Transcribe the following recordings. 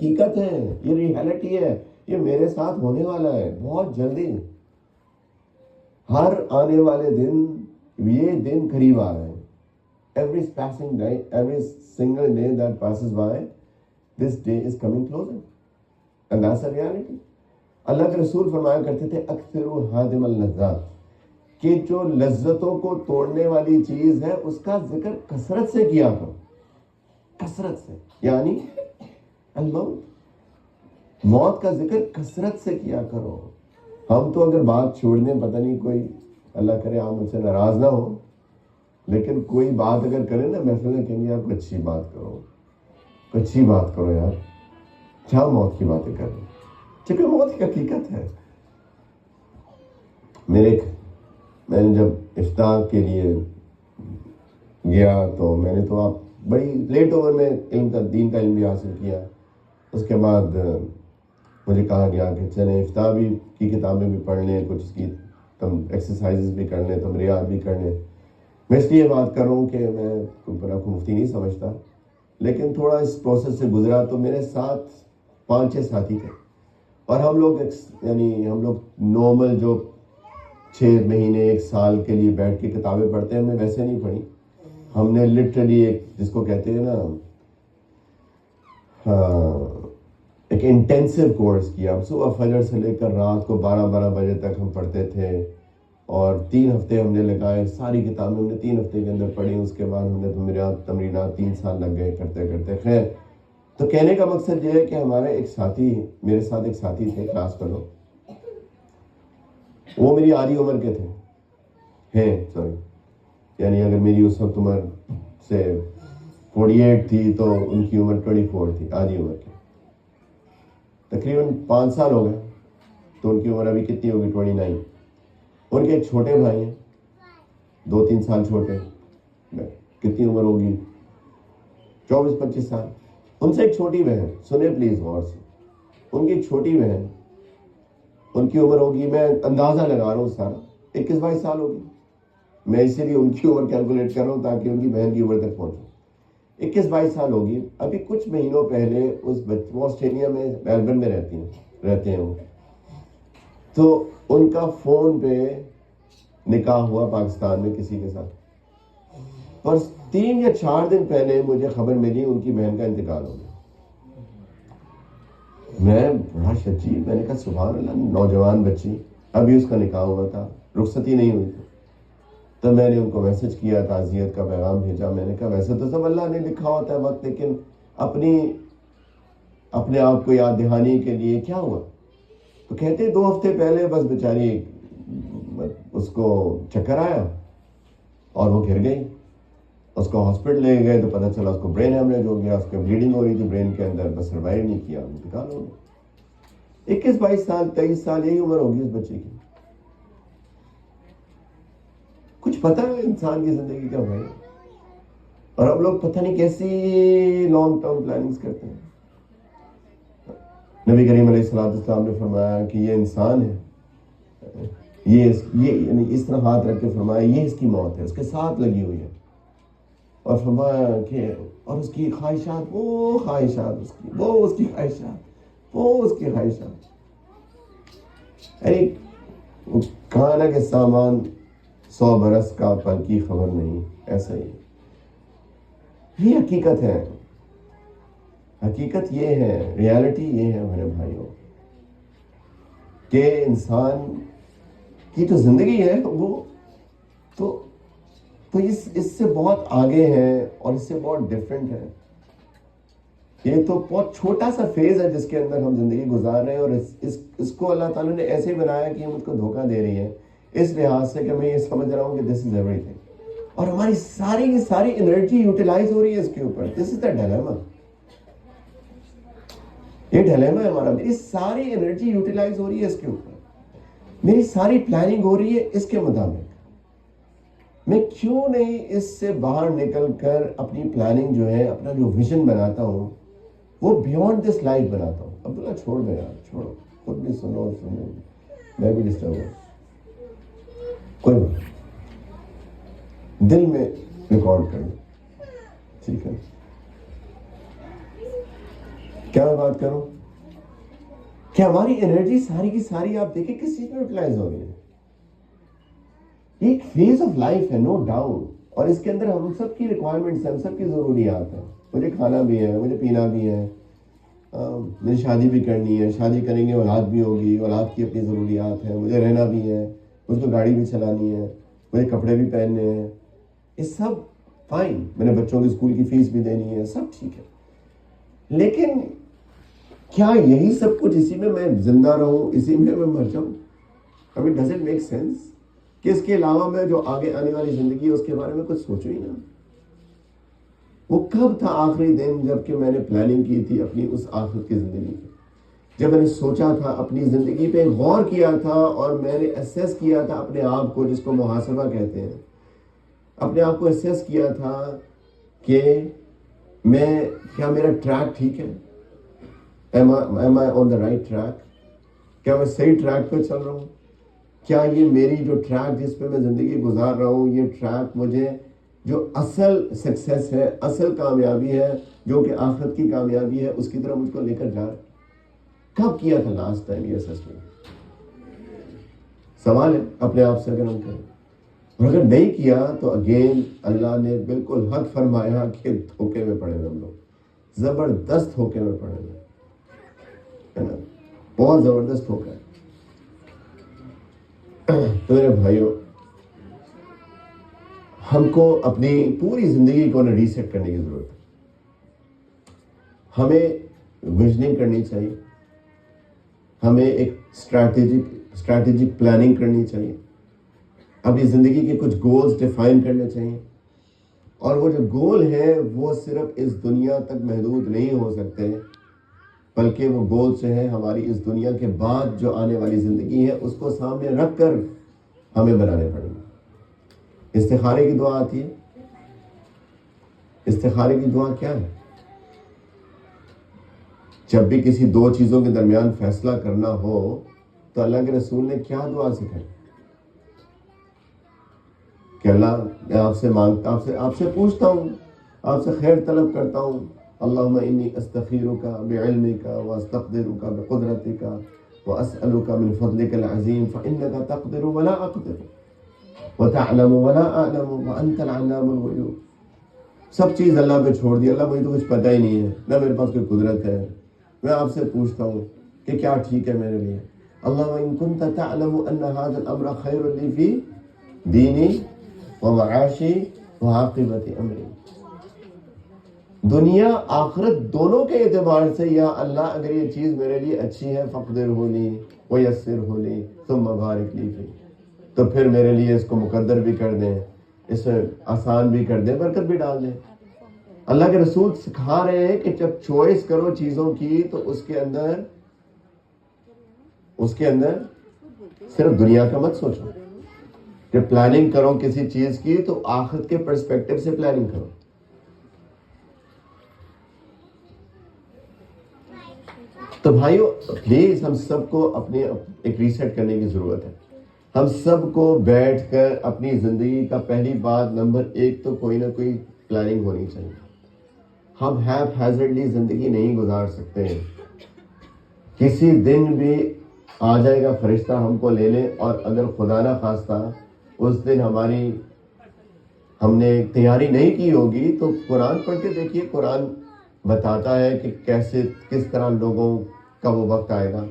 حقیقت ہے, یہ ریئلٹی ہے, یہ میرے ساتھ ہونے والا ہے بہت جلدی. ہر آنے والے دن یہ دن قریب آ رہے ہیں. Every passing day, every single day that passes by, this day is coming closer. And that's a reality. اللہ کے رسول فرمایا کرتے تھے اکثروا ہادم اللذات, کہ جو لذتوں کو توڑنے والی چیز ہے اس کا ذکر کثرت سے کیا کرو, کثرت سے, یعنی الموت, موت کا ذکر کثرت سے کیا کرو. ہم تو اگر بات چھوڑ دیں, پتہ نہیں کوئی اللہ کرے آپ مجھ سے ناراض نہ ہو, لیکن کوئی بات اگر کرے نا محفل میں کہیں گے آپ کو اچھی بات کرو, اچھی بات کرو یار, کیا موت کی باتیں کر رہے, چونکہ موت کی حقیقت ہے. میں نے جب افتاح کے لیے گیا تو میں نے تو آپ بڑی لیٹ اوور میں دین کا علم بھی حاصل کیا. اس کے بعد مجھے کہا گیا کہ چلیں افتاح بھی کی کتابیں بھی پڑھ لیں, کچھ اس کی تم ایکسرسائزز بھی کر لیں, تمرینات بھی کر لیں. میں اس لیے بات کر رہا ہوں کہ میں اپنا کو مفتی نہیں سمجھتا, لیکن تھوڑا اس پروسیس سے گزرا تو میرے ساتھ 5-6 ساتھی تھے, اور ہم لوگ نارمل جو 6 مہینے 1 سال کے لیے بیٹھ کے کتابیں پڑھتے ہیں, ہم نے ویسے نہیں پڑھی. ہم نے لٹرلی ایک جس کو کہتے ہیں نا ایک انٹینسو کورس کیا. صبح فجر سے لے کر رات کو 12 بجے تک ہم پڑھتے تھے, اور 3 ہفتے ہم نے لگائے, ساری کتابیں ہم نے 3 ہفتے کے اندر پڑھی. اس کے بعد ہم نے تمرینات 3 سال لگ گئے کرتے کرتے. خیر, تو کہنے کا مقصد یہ ہے کہ ہمارے ایک ساتھی, میرے ساتھ ایک ساتھی تھے کلاس فیلو, وہ میری آدھی عمر کے تھے, یعنی اگر میری اس وقت عمر سے 48 تھی تو ان کی عمر 24 تھی, آدھی عمر کی. تقریباً 5 سال ہو گئے, تو ان کی عمر ابھی کتنی ہوگی, 29. ان کے ایک چھوٹے بھائی ہیں, 2-3 سال چھوٹے, کتنی عمر ہوگی, 24-25 سال. ان سے ایک چھوٹی بہن, سنیں پلیز غور سے, ان کی ایک چھوٹی بہن, ان کی عمر ہوگی, میں اندازہ لگا رہا ہوں سارا, 21-22 سال ہوگی. میں اسی لیے ان کی عمر کیلکولیٹ کر رہا ہوں تاکہ ان کی بہن کی عمر تک پہنچوں. 21-22 سال ہوگی. ابھی کچھ مہینوں پہلے وہ آسٹریلیا میں میلبرن میں رہتے ہیں وہ, تو ان کا فون پہ نکاح ہوا پاکستان میں کسی کے ساتھ, اور 3 یا 4 دن پہلے مجھے خبر ملی ان کی بہن کا انتقال ہو گیا. میں بڑا شجیب, میں نے کہا سبحان اللہ, نوجوان بچی, ابھی اس کا نکاح ہوا تھا, رخصتی نہیں ہوئی تھی. تو میں نے ان کو میسج کیا, تعزیت کا پیغام بھیجا. میں نے کہا ویسے تو سب اللہ نے لکھا ہوتا ہے وقت, لیکن اپنے آپ کو یاد دہانی کے لیے کیا ہوا. تو کہتے 2 ہفتے پہلے بس بیچاری اس کو چکر آیا اور وہ گر گئی. اس کو ہاسپٹل لے گئے تو پتہ چلا اس کو برین ہیمریج ہو گیا, اس کو بلیڈنگ ہو رہی تھی برین کے اندر, بس سروائیو نہیں کیا, انتقال ہو گیا. 21-22 سال 23 سال یہی عمر ہوگی اس بچے کی. کچھ پتہ ہے انسان کی زندگی کا بھائی, اور ہم لوگ پتہ نہیں کیسی لانگ ٹرم پلاننگز کرتے ہیں. نبی کریم علیہ السلام نے فرمایا کہ یہ انسان ہے, یہ یعنی اس طرح ہاتھ رکھ کے فرمایا یہ اس کی موت ہے, اس کے ساتھ لگی ہوئی ہے. اور فرمایا کہ اور اس کی خواہشات, وہ خواہشات اس کی, وہ اس کی خواہشات, وہ اس کی خواہشات. کہا نا کہ سامان 100 برس کا پل کی خبر نہیں, ایسا ہی یہ حقیقت ہے. حقیقت یہ ہے, ریالٹی یہ ہے میرے بھائیوں, کہ انسان کی جو زندگی ہے وہ تو اس سے بہت آگے ہے اور اس سے بہت ڈفرینٹ ہے. یہ تو بہت چھوٹا سا فیز ہے جس کے اندر ہم زندگی گزار رہے ہیں, اور اس کو اللہ تعالیٰ نے ایسے بنایا کہ ہم اس کو دھوکہ دے رہی ہے, اس لحاظ سے کہ میں یہ سمجھ رہا ہوں کہ دس از ایوری تھنگ, اور ہماری ساری انرجی یوٹیلائز ہو رہی ہے اس کے اوپر. دس از دا ڈیلیما, یہ ڈیلیما ہے ہمارا. میری ساری انرجی یوٹیلائز ہو رہی ہے اس کے اوپر, میری ساری پلاننگ ہو رہی ہے اس کے مطابق. میں کیوں نہیں اس سے باہر نکل کر اپنی پلاننگ جو ہے, اپنا جو ویژن بناتا ہوں وہ بیونڈ دس لائف بناتا ہوں. عبداللہ چھوڑ دے یار, چھوڑو, خود بھی سنو, میں بھی ڈسٹرب ہوں, کوئی بات دل میں ریکارڈ کر لو, ٹھیک ہے. کیا میں بات کروں کہ ہماری انرجی ساری کی ساری آپ دیکھیں کس چیز میں یوٹیلائز ہو رہی ہے. ایک فیز آف لائف ہے نو ڈاؤٹ, اور اس کے اندر ہم سب کی ریکوائرمنٹس ہیں, ہم سب کی ضروریات ہیں. مجھے کھانا بھی ہے, مجھے پینا بھی ہے, مجھے شادی بھی کرنی ہے, شادی کریں گے اولاد بھی ہوگی, اولاد کی اپنی ضروریات ہیں, مجھے رہنا بھی ہے, مجھ کو گاڑی بھی چلانی ہے, مجھے کپڑے بھی پہننے ہیں. یہ سب فائن, میں نے بچوں کی اسکول کی فیس بھی دینی ہے, سب ٹھیک ہے. لیکن کیا یہی سب کچھ اسی میں زندہ رہوں, اسی میں مر جاؤں؟ I mean, does it make sense کہ اس کے علاوہ میں جو آگے آنے والی زندگی ہے اس کے بارے میں کچھ سوچوں ہی نا. وہ کب تھا آخری دن جب کہ میں نے پلاننگ کی تھی اپنی اس آخرت کی زندگی کی, جب میں نے سوچا تھا, اپنی زندگی پہ غور کیا تھا, اور میں نے اسیس کیا تھا اپنے آپ کو, جس کو محاسبہ کہتے ہیں, اپنے آپ کو اسیس کیا تھا کہ کیا میرا ٹریک ٹھیک ہے, am I on the right track, کیا میں صحیح ٹریک پہ چل رہا ہوں, کیا یہ میری جو ٹریک جس پہ میں زندگی گزار رہا ہوں, یہ ٹریک مجھے جو اصل سکسیس ہے, اصل کامیابی ہے, جو کہ آخرت کی کامیابی ہے, اس کی طرح مجھ کو لے کر جا رہا ہے. کب کیا تھا لاسٹ ٹائم یہ اسسمنٹ؟ سوال ہے اپنے آپ سے اگر ہم کریں, اور اگر نہیں کیا تو اگین اللہ نے بالکل حق فرمایا کہ دھوکے میں پڑے ہوئے ہم لوگ, زبردست دھوکے میں پڑے ہوئے ہے نا, بہت زبردست دھوکا ہے. تو میرے بھائیوں, ہم کو اپنی پوری زندگی کو ریسیٹ کرنے کی ضرورت ہے. ہمیں ویژننگ کرنی چاہیے, ہمیں ایک اسٹریٹجک پلاننگ کرنی چاہیے, اپنی زندگی کے کچھ گولز ڈیفائن کرنے چاہیے. اور وہ جو گول ہیں وہ صرف اس دنیا تک محدود نہیں ہو سکتے, بلکہ وہ گول جو ہیں ہماری اس دنیا کے بعد جو آنے والی زندگی ہے اس کو سامنے رکھ کر ہمیں بنانے پڑیں گے. استخارے کی دعا آتی ہے. استخارے کی دعا کیا ہے؟ جب بھی کسی دو چیزوں کے درمیان فیصلہ کرنا ہو تو اللہ کے رسول نے کیا دعا سکھائی کہ اللہ میں آپ سے پوچھتا ہوں, آپ سے خیر طلب کرتا ہوں, اللہم انی استخیرک بعلمک واستقدرک بقدرتک واسألک من فضلک العظیم فانک تقدر ولا اقدر وتعلم ولا اعلم وانت العلام الغیوب. سب چیز اللہ پہ چھوڑ دی, اللہ مجھے تو کچھ پتہ ہی نہیں ہے, نہ میرے پاس کوئی قدرت ہے, میں آپ سے پوچھتا ہوں کہ کیا ٹھیک ہے میرے لیے. اللہم ان کنت تعلم ان هذا الامر خیر لی فی دینی ومعاشی وعاقبت امری. دنیا آخرت دونوں کے اعتبار سے یا اللہ اگر یہ چیز میرے لیے اچھی ہے فقدر ہو لی ویسر ہو لی ثم بارک لی فی, تو پھر میرے لیے اس کو مقدر بھی کر دیں, اس میں آسان بھی کر دیں, برکت بھی ڈال دیں. اللہ کے رسول سکھا رہے ہیں کہ جب چوائس کرو چیزوں کی تو اس کے اندر صرف دنیا کا مت سوچو. جب پلاننگ کرو کسی چیز کی تو آخرت کے پرسپیکٹو سے پلاننگ کرو. تو بھائیو پلیز ہم سب کو اپنے ایک ریسیٹ کرنے کی ضرورت ہے. ہم سب کو بیٹھ کر اپنی زندگی کا پہلی بات نمبر 1 تو کوئی نہ کوئی پلاننگ ہونی چاہیے. ہم ہیزرڈلی زندگی نہیں گزار سکتے ہیں. کسی دن بھی آ جائے گا فرشتہ ہم کو لے لے, اور اگر خدا نہ خواستہ اس دن ہم نے تیاری نہیں کی ہوگی تو قرآن پڑھ کے دیکھیے, قرآن بتاتا ہے کہ کس طرح لوگوں کا وہ وقت آئے گا.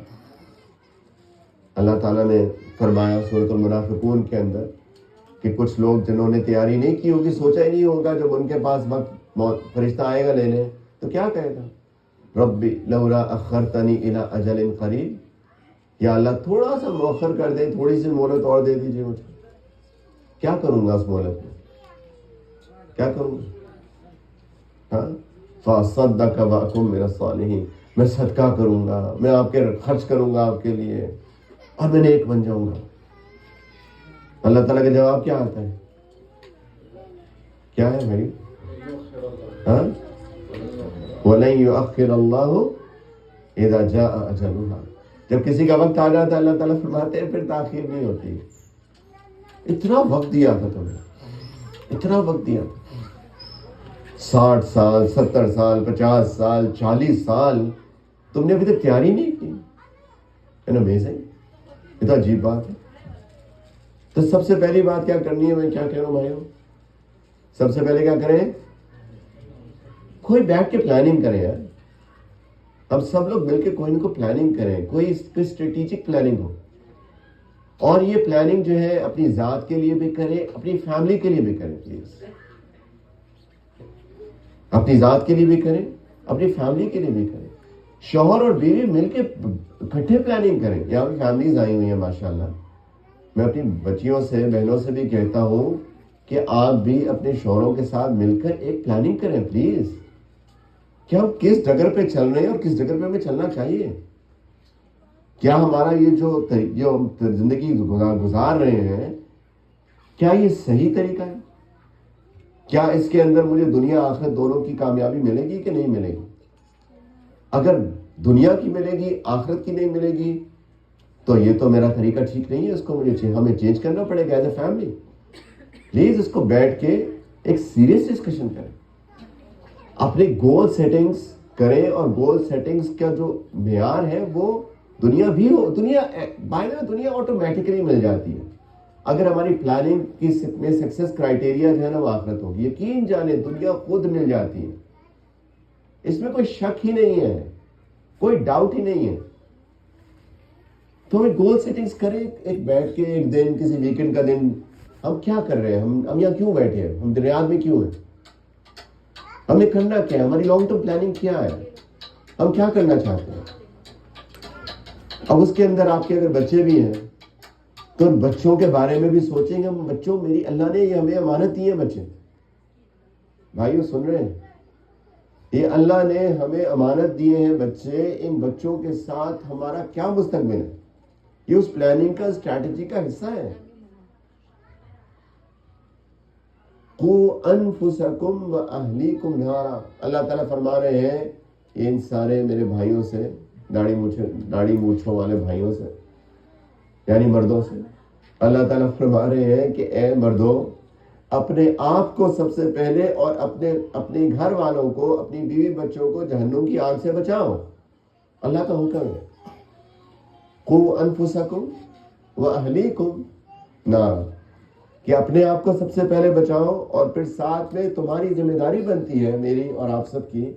اللہ تعالیٰ نے فرمایا سورۃ المنافقون کے اندر کہ کچھ لوگ جنہوں نے تیاری نہیں کی ہوگی, سوچا ہی نہیں ہوگا, جب ان کے پاس وقت فرشتہ آئے گا لینے تو کیا کہے گا, ربی لولا اخرتنی الی اجل قریب, یا اللہ تھوڑا سا مؤخر کر دیں, تھوڑی سی مہلت اور دے دیجیے مجھے. کیا کروں گا اس مہلت میں, کیا کروں گا؟ ہاں, فاصدق واکن من الصالحین, میں صدقہ کروں گا, میں آپ کے خرچ کروں گا آپ کے لیے, اور میں نیک بن جاؤں گا. اللہ تعالیٰ کا جواب کیا آتا ہے؟ کیا ہے بھائی؟ ہاں, وَلَن يُؤَخِّرَ اللَّهُ إِذَا جَاءَ أَجَلُهَا. جب کسی کا وقت آ جاتا ہے اللہ تعالیٰ فرماتے ہیں پھر تاخیر نہیں ہوتی. اتنا وقت دیا تھا تمہیں, اتنا وقت دیا تھا, 60 سال 70 سال 50 سال 40 سال تم نے ابھی تک تیاری نہیں کی. امیزنگ. یہ تو عجیب بات ہے. تو سب سے پہلی بات کیا کرنی ہے, میں کیا کہہ رہا ہوں بھائیوں, سب سے پہلے کیا کریں, کوئی بیٹھ کے پلاننگ کریں یار. اب سب لوگ مل کے کوئی نہ کوئی پلاننگ کریں, کوئی اسٹریٹجک پلاننگ ہو. اور یہ پلاننگ جو ہے اپنی ذات کے لیے بھی کریں, اپنی فیملی کے لیے بھی کریں پلیز. اپنی ذات کے لیے بھی کریں, اپنی فیملی کے لیے بھی کریں. شوہر اور بیوی مل کے اکٹھے پلاننگ کریں. یہاں پہ فیملیز آئی ہوئی ہیں ماشاءاللہ. میں اپنی بچیوں سے, بہنوں سے بھی کہتا ہوں کہ آپ بھی اپنے شوہروں کے ساتھ مل کر ایک پلاننگ کریں پلیز, کہ ہم کس ڈگر پہ چل رہے ہیں اور کس ڈگر پہ ہمیں چلنا چاہیے. کیا ہمارا یہ جو ہم زندگی گزار رہے ہیں, کیا یہ صحیح طریقہ ہے؟ کیا اس کے اندر مجھے دنیا آخرت دونوں کی کامیابی ملے گی کہ نہیں ملے گی؟ اگر دنیا کی ملے گی, آخرت کی نہیں ملے گی, تو یہ تو میرا طریقہ ٹھیک نہیں ہے. اس کو ہمیں چینج کرنا پڑے گا ایز اے فیملی. پلیز اس کو بیٹھ کے ایک سیریس ڈسکشن کریں, اپنے گول سیٹنگز کریں. اور گول سیٹنگز کا جو معیار ہے وہ دنیا بھی ہو, دنیا آٹومیٹکلی مل جاتی ہے اگر ہماری پلاننگ کی میں سکسیس کرائٹیریا جو ہے نا وہ آخرت ہوگی. یقین جانے دنیا خود مل جاتی ہے, اس میں کوئی شک ہی نہیں ہے, کوئی ڈاؤٹ ہی نہیں ہے. تو ہمیں گول سیٹنگز کریں, ایک بیٹھ کے ایک دن, کسی ویکنڈ کا دن, ہم کیا کر رہے ہیں, ہم یہاں کیوں بیٹھے ہیں, ہم ریاض میں کیوں ہیں, ہمیں کرنا کیا ہے, ہماری لانگ ٹرم پلاننگ کیا ہے, ہم کیا کرنا چاہتے ہیں. اب اس کے اندر آپ کے اگر بچے بھی ہیں تو ان بچوں کے بارے میں بھی سوچیں گے. ہم بچوں, میری اللہ نے یہ ہمیں امانت دی ہے. بچے بھائیو سن رہے ہیں, یہ اللہ نے ہمیں امانت دیے ہیں بچے. ان بچوں کے ساتھ ہمارا کیا مستقبل ہے, یہ اس پلاننگ کا, اسٹریٹجی کا حصہ ہے. قُوْ أَنفُسَكُمْ وَأَهْلِيكُمْ نَارًا. اللہ تعالیٰ فرما رہے ہیں ان سارے میرے بھائیوں سے, داڑھی مونچھوں والے بھائیوں سے, یعنی مردوں سے. اللہ تعالیٰ فرما رہے ہیں کہ اے مردوں, اپنے آپ کو سب سے پہلے اور اپنے گھر والوں کو, اپنی بیوی بچوں کو جہنم کی آگ سے بچاؤ. اللہ کا حکم ہے. قُوْ أَنفُسَكُمْ وَأَهْلِيكُمْ نَارًا, کہ اپنے آپ کو سب سے پہلے بچاؤ, اور پھر ساتھ میں تمہاری ذمہ داری بنتی ہے, میری اور آپ سب کی,